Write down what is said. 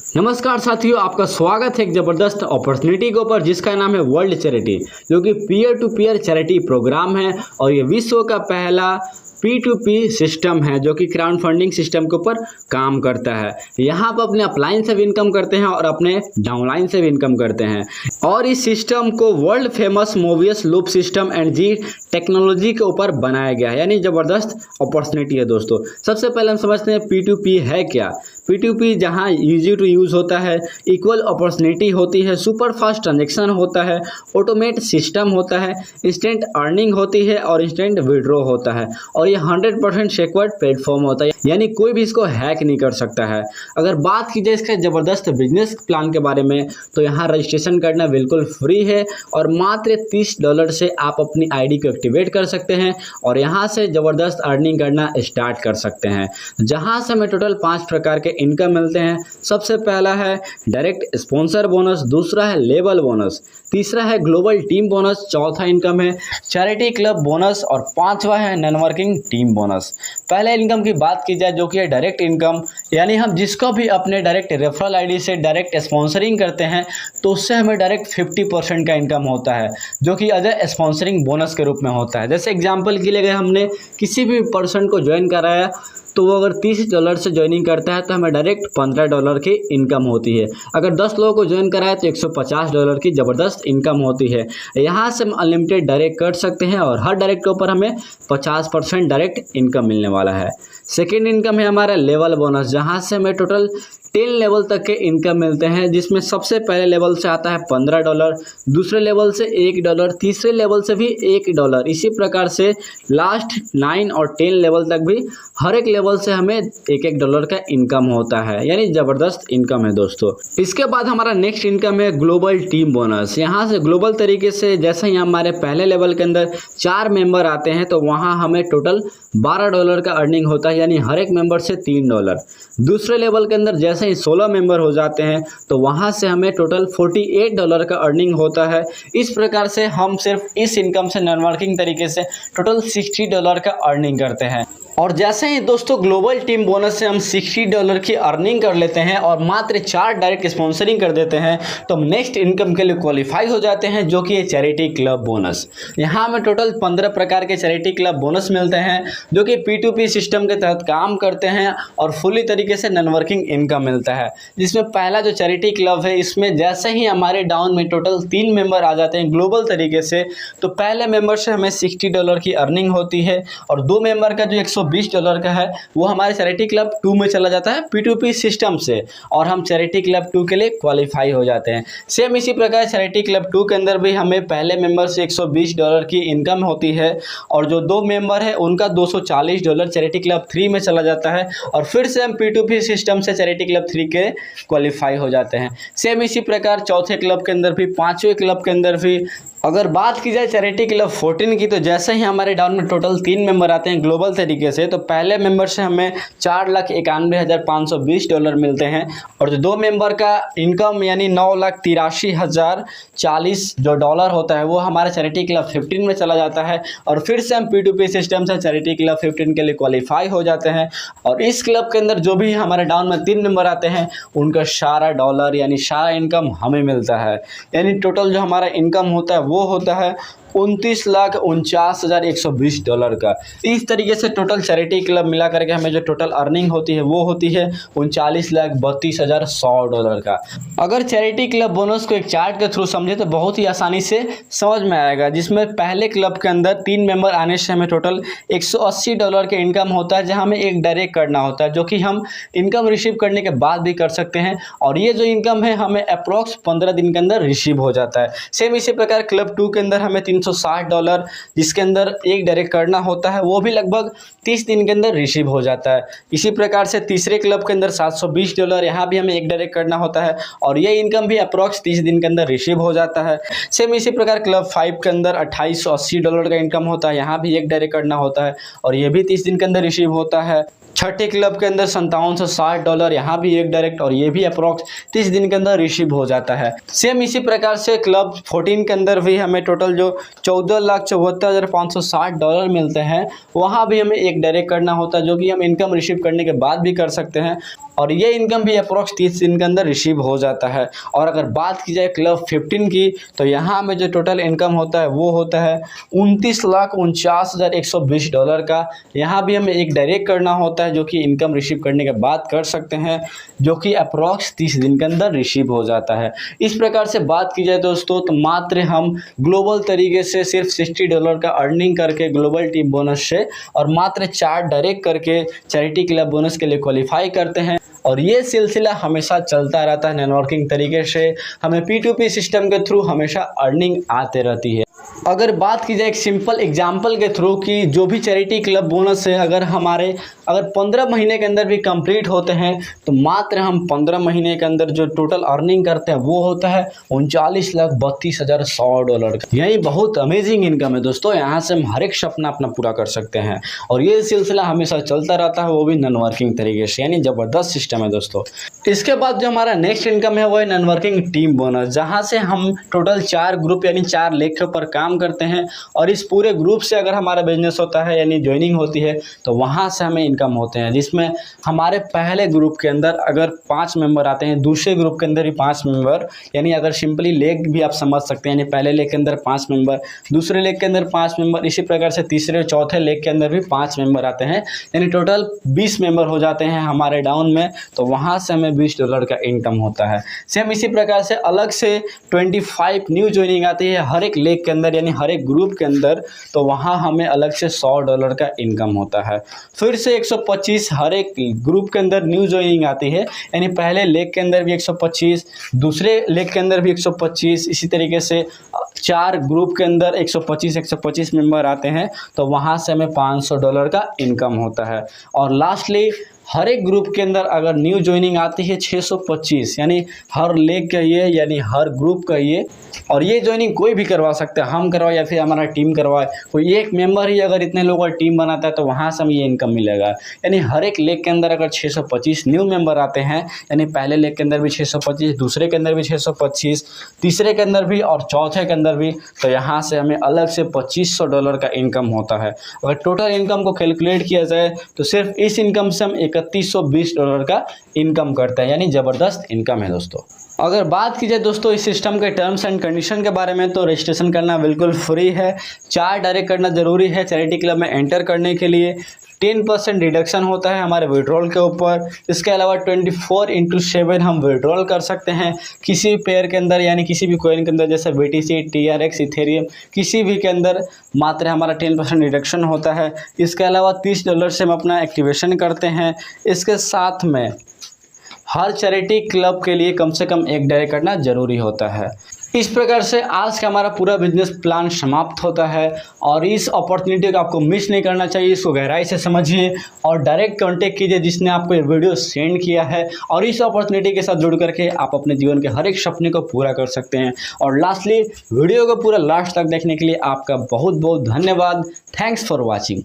नमस्कार साथियों, आपका स्वागत है एक ज़बरदस्त अपॉर्चुनिटी के ऊपर जिसका नाम है वर्ल्ड चैरिटी, जो कि peer to peer charity program है और ये विश्व का पहला P2P सिस्टम है जो कि क्राउड फंडिंग सिस्टम के ऊपर काम करता है। यहाँ पर अपने अपलाइन से भी इनकम करते हैं और अपने डाउनलाइन से भी इनकम करते हैं और इस सिस्टम को world famous Mobius loop system and G technology के ऊपर बनाया गया है, यानी ज़बरदस्त अपॉर्चुनिटी है दोस्तों। सबसे पहले हम समझते हैं P2P है क्या। P2P जहाँ ईजी टू यूज़ होता है, इक्वल अपॉर्चुनिटी होती है, सुपर फास्ट ट्रांजेक्शन होता है, ऑटोमेट सिस्टम होता है, इंस्टेंट अर्निंग होती है और इंस्टेंट विड्रॉ होता है और ये 100% सिक्योर्ड प्लेटफॉर्म होता है, यानी कोई भी इसको हैक नहीं कर सकता है। अगर बात की जाए इसके ज़बरदस्त बिजनेस प्लान के बारे में तो यहाँ रजिस्ट्रेशन करना बिल्कुल फ्री है और मात्र $30 से आप अपनी आईडी को एक्टिवेट कर सकते हैं और यहाँ से ज़बरदस्त अर्निंग करना स्टार्ट कर सकते हैं, जहाँ से हमें टोटल 5 प्रकार के इनकम मिलते हैं। सबसे पहला है डायरेक्ट स्पॉन्सर बोनस, दूसरा है लेबल बोनस, तीसरा है ग्लोबल टीम बोनस, चौथा इनकम है चैरिटी क्लब बोनस और पांचवा है नेटवर्किंग टीम बोनस। पहले इनकम की बात की जाए जो कि है डायरेक्ट इनकम, यानी हम जिसको भी अपने डायरेक्ट रेफरल आईडी से डायरेक्ट स्पॉन्सरिंग करते हैं तो उससे हमें डायरेक्ट 50% का इनकम होता है, जो कि अदर स्पॉन्सरिंग बोनस के रूप में होता है। जैसे एग्जाम्पल के लिए अगर हमने किसी भी पर्सन को ज्वाइन कराया तो वो अगर $30 से ज्वाइनिंग करता है तो हमें डायरेक्ट $15 की इनकम होती है। अगर 10 लोगों को ज्वाइन कराया तो $150 की ज़बरदस्त इनकम होती है। यहाँ से हम अनलिमिटेड डायरेक्ट कर सकते हैं और हर डायरेक्ट के ऊपर हमें 50% डायरेक्ट इनकम मिलने वाला है। सेकेंड इनकम है हमारा लेवल बोनस, जहाँ से हमें टोटल 10 लेवल तक के इनकम मिलते हैं, जिसमें सबसे पहले लेवल से आता है $15, दूसरे लेवल से $1, तीसरे लेवल से भी $1, इसी प्रकार से लास्ट 9 और 10 लेवल तक भी हर एक लेवल से हमें $1 का इनकम होता है, यानी ज़बरदस्त इनकम है दोस्तों। इसके बाद हमारा नेक्स्ट इनकम है ग्लोबल टीम बोनस। यहाँ से ग्लोबल तरीके से जैसे ही हमारे पहले लेवल के अंदर 4 मेंबर आते हैं तो वहाँ हमें टोटल $12 का अर्निंग होता है, यानी हर एक मेंबर से $3। दूसरे लेवल के अंदर जैसे ही 16 मेंबर हो जाते हैं तो वहाँ से हमें टोटल $48 का अर्निंग होता है। इस प्रकार से हम सिर्फ इस इनकम से नेटवर्किंग तरीके से टोटल $60 का अर्निंग करते हैं। और जैसे ही दोस्तों ग्लोबल टीम बोनस से हम $60 की अर्निंग कर लेते हैं और मात्र 4 डायरेक्ट स्पॉन्सरिंग कर देते हैं तो हम नेक्स्ट इनकम के लिए क्वालिफाई हो जाते हैं, जो कि है चैरिटी क्लब बोनस। यहाँ हमें टोटल 15 प्रकार के चैरिटी क्लब बोनस मिलते हैं जो कि P2P सिस्टम के तहत काम करते हैं और फुली तरीके से नेटवर्किंग इनकम मिलता है। जिसमें पहला जो चैरिटी क्लब है, इसमें जैसे ही हमारे डाउन में टोटल 3 मेंबर आ जाते हैं ग्लोबल तरीके से तो पहले मेंबर से हमें $60 की अर्निंग होती है और 2 मेंबर का जो $120 का है वो हमारे चैरिटी क्लब 2 में चला जाता है P2P सिस्टम से और हम चैरिटी क्लब 2 के लिए क्वालिफाई हो जाते हैं। सेम इसी प्रकार चैरिटी क्लब 2 के अंदर भी हमें पहले मेंबर से $120 की इनकम होती है और जो 2 मेंबर है उनका $240 चैरिटी क्लब 3 में चला जाता है और फिर से हम P2P सिस्टम से चैरिटी क्लब 3 के क्वालिफाई हो जाते हैं। सेम इसी प्रकार चौथे क्लब के अंदर भी, पाँचवें क्लब के अंदर भी। अगर बात की जाए चैरिटी क्लब 14 की तो जैसे ही हमारे डाउन में टोटल 3 मेंबर आते हैं ग्लोबल तरीके से तो पहले मेंबर से हमें $4,91,520 मिलते हैं और जो 2 मेंबर का इनकम यानी $9,83,040 जो डॉलर होता है वो हमारे चैरिटी क्लब 15 में चला जाता है और फिर से हम P2P सिस्टम से चैरिटी क्लब 15 के लिए क्वालिफाई हो जाते हैं। और इस क्लब के अंदर जो भी हमारे डाउन में 3 मेंबर आते हैं उनका सारा डॉलर यानी सारा इनकम हमें मिलता है, यानी टोटल जो हमारा इनकम होता है वो होता है $29,49,120 का। इस तरीके से टोटल चैरिटी क्लब मिला करके हमें जो टोटल अर्निंग होती है वो होती है $39,32,100 का। अगर चैरिटी क्लब बोनस को एक चार्ट के थ्रू समझे तो बहुत ही आसानी से समझ में आएगा, जिसमें पहले क्लब के अंदर 3 मेंबर आने से हमें टोटल $180 के इनकम होता है, जहाँ हमें एक डायरेक्ट करना होता है जो कि हम इनकम रिसीव करने के बाद भी कर सकते हैं और ये जो इनकम है हमें अप्रॉक्स 15 दिन के अंदर रिसीव हो जाता है। सेम इसी प्रकार क्लब 2 के अंदर हमें $360 जिसके अंदर एक डायरेक्ट करना होता है वो भी लगभग 30 दिन के अंदर रिसीव हो जाता है। इसी प्रकार से तीसरे क्लब के अंदर $720, यहाँ भी हमें एक डायरेक्ट करना होता है और ये इनकम भी अप्रॉक्स 30 दिन के अंदर रिसीव हो जाता है। सेम इसी प्रकार क्लब 5 के अंदर $2880 का इनकम होता है, यहाँ भी एक डायरेक्ट करना होता है और ये भी 30 दिन के अंदर रिसीव होता है। छठे क्लब के अंदर $5760, यहाँ भी एक डायरेक्ट और ये भी अप्रॉक्स 30 दिन के अंदर रिसीव हो जाता है। सेम इसी प्रकार से क्लब 14 के अंदर भी हमें टोटल जो $14,74,560 मिलते हैं, वहाँ भी हमें एक डायरेक्ट करना होता है जो कि हम इनकम रिसीव करने के बाद भी कर सकते हैं और ये इनकम भी अप्रोक्स 30 दिन के अंदर रिसीव हो जाता है। और अगर बात की जाए क्लब 15 की, तो यहाँ में जो टोटल इनकम होता है वो होता है $29,49,120 का। यहाँ भी हमें एक डायरेक्ट करना होता है जो कि इनकम रिसीव करने के बाद कर सकते हैं, जो कि अप्रोक्स 30 दिन के अंदर रिसीव हो जाता है। इस प्रकार से बात की जाए दोस्तों, तो मात्र हम ग्लोबल तरीके से सिर्फ $60 का अर्निंग करके ग्लोबल टीम बोनस से और मात्र 4 डायरेक्ट करके चैरिटी क्लब बोनस के लिए क्वालिफाई करते हैं। और ये सिलसिला हमेशा चलता रहता है नेटवर्किंग तरीके से, हमें P2P सिस्टम के थ्रू हमेशा अर्निंग आते रहती है। अगर बात की जाए एक सिंपल एग्जाम्पल के थ्रू कि जो भी चैरिटी क्लब बोनस है अगर 15 महीने के अंदर भी कंप्लीट होते हैं, तो मात्र हम 15 महीने के अंदर जो टोटल अर्निंग करते हैं वो होता है $39,32,100 का। यही बहुत अमेजिंग इनकम है दोस्तों, यहाँ से हम हर एक सपना अपना पूरा कर सकते हैं। और ये सिलसिला हमेशा चलता रहता है, वो भी नॉन वर्किंग तरीके से, यानी ज़बरदस्त सिस्टम है दोस्तों। इसके बाद जो हमारा नेक्स्ट इनकम है वो है नॉन वर्किंग टीम बोनस, जहाँ से हम टोटल 4 ग्रुप यानी 4 लेग के ऊपर काम करते हैं। और इस पूरे ग्रुप से अगर हमारा बिजनेस होता है यानी ज्वाइनिंग होती है, तो वहाँ से हमें इनकम होते हैं, जिसमें हमारे पहले ग्रुप के अंदर अगर 5 मेंबर आते हैं, दूसरे ग्रुप के अंदर भी 5 मेंबर, यानी अगर सिंपली लेग भी आप समझ सकते हैं, यानी पहले लेग के अंदर 5 मेंबर, दूसरे लेग के अंदर 5 मेंबर, इसी प्रकार से तीसरे और चौथे लेग के अंदर भी 5 मेंबर आते हैं, यानी टोटल 20 मेंबर हो जाते हैं हमारे डाउन में। तो वहाँ से हमें $20 का इनकम होता है। सेम इसी प्रकार से अलग से 25 न्यू ज्वाइनिंग आती है हर एक लेग के अंदर, यानी हर एक ग्रुप के अंदर, तो वहाँ हमें अलग से $100 का इनकम होता है। फिर से 125 हर एक ग्रुप के अंदर न्यू ज्वाइनिंग आती है, यानी पहले लेग के अंदर भी 125, दूसरे लेग के अंदर भी 125, इसी तरीके से 4 ग्रुप के अंदर 125 मेंबर आते हैं, तो वहाँ से हमें $500 का इनकम होता है। और लास्टली हर एक ग्रुप के अंदर अगर न्यू ज्वाइनिंग आती है 625, यानी हर लेग का ये, यानी हर ग्रुप का ये। और ये ज्वाइनिंग कोई भी करवा सकता है, हम करवाए या फिर हमारा टीम करवाए, कोई एक मेंबर ही अगर इतने लोगों का टीम बनाता है तो वहाँ से हमें ये इनकम मिलेगा। यानी हर एक लेग के अंदर अगर 625 न्यू मेंबर आते हैं, यानी पहले लेग के अंदर भी 625, दूसरे के अंदर भी 625, तीसरे के अंदर भी और चौथे के अंदर भी, तो यहाँ से हमें अलग से $2500 का इनकम होता है। अगर टोटल इनकम को कैलकुलेट किया जाए तो सिर्फ इस इनकम से हम $3120 का इनकम करते हैं, यानी ज़बरदस्त इनकम है दोस्तों। अगर बात की जाए दोस्तों इस सिस्टम के टर्म्स एंड कंडीशन के बारे में, तो रजिस्ट्रेशन करना बिल्कुल फ्री है, 4 डायरेक्ट करना ज़रूरी है। चैरिटी क्लब में एंटर करने के लिए 10% रिडक्शन होता है हमारे विड्रॉल के ऊपर। इसके अलावा 24/7 हम विड्रॉल कर सकते हैं किसी भी पेयर के अंदर, यानी किसी भी कॉइन के अंदर, जैसे BTC, TRX, इथेरियम, किसी भी के अंदर मात्र हमारा 10% रिडक्शन होता है। इसके अलावा $30 से हम अपना एक्टिवेशन करते हैं। इसके साथ में हर चैरिटी क्लब के लिए कम से कम 1 डायरेक्ट करना ज़रूरी होता है। इस प्रकार से आज का हमारा पूरा बिजनेस प्लान समाप्त होता है। और इस अपॉर्चुनिटी को आपको मिस नहीं करना चाहिए, इसको गहराई से समझिए और डायरेक्ट कांटेक्ट कीजिए जिसने आपको ये वीडियो सेंड किया है। और इस अपॉर्चुनिटी के साथ जुड़ करके आप अपने जीवन के हर एक सपने को पूरा कर सकते हैं। और लास्टली वीडियो को पूरा लास्ट तक देखने के लिए आपका बहुत बहुत धन्यवाद। Thanks for watching.